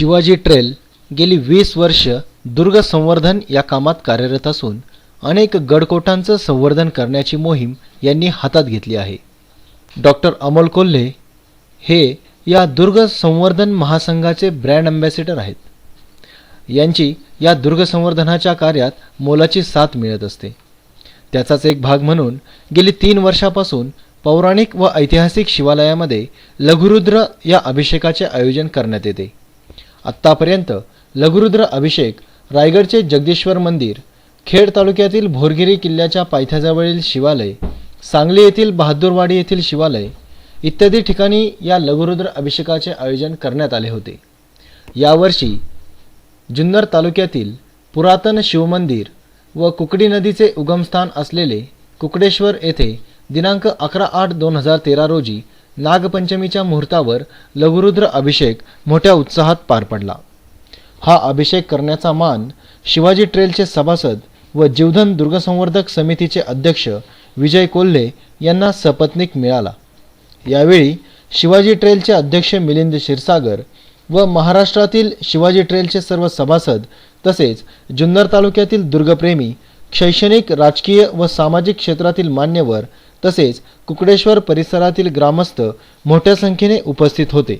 Shivaji trail गेली 20 वर्ष दुर्ग संवर्धन या कामात कार्यरत असून अनेक गडकोटांचं संवर्धन करण्याची मोहीम यांनी हातात घेतली आहे। डॉक्टर अमोल कोल्हे हे या दुर्ग संवर्धन महासंघाचे ब्रँड अँबॅसेडर आहेत। यांची या दुर्ग संवर्धनाच्या कार्यात मोलाची साथ मिळत असते। त्याचाच एक भाग म्हणून गेली 3 वर्षापासून पौराणिक व ऐतिहासिक शिवालयामध्ये लघुरुद्र या अभिषेकाचे आयोजन करण्यात येते। आत्तापर्यंत लघुरुद्र अभिषेक रायगडचे जगदीश्वर मंदिर, खेड तालुक्यातील भोरगिरी किल्ल्याच्या पायथ्याजवळील शिवालय, सांगली येथील बहादूरवाडी येथील शिवालय इत्यादी ठिकाणी या लघुरुद्र अभिषेकाचे आयोजन करण्यात आले होते। यावर्षी जुन्नर तालुक्यातील पुरातन शिवमंदिर व कुकडी नदीचे उगमस्थान असलेले कुकडेश्वर येथे दिनांक 11/8/2013 रोजी नागपंचमीच्या मुहूर्तावर लघुरुद्र अभिषेक मोठ्या उत्साहात पार पडला। हा अभिषेक करण्याचा मान शिवाजी ट्रेलचे सभासद व जीवधन दुर्गसंवर्धक समितीचे अध्यक्ष विजय कोल्हे यांना सपत्नीक मिळाला। यावेळी शिवाजी ट्रेलचे अध्यक्ष मिलिंद क्षीरसागर व महाराष्ट्रातील शिवाजी ट्रेलचे सर्व सभासद तसेच जुन्नर तालुक्यातील दुर्गप्रेमी, शैक्षणिक, राजकीय व सामाजिक क्षेत्रातील मान्यवर तसेच कुकडेश्वर परिसरातील ग्रामस्थ मोठ्या संख्येने उपस्थित होते।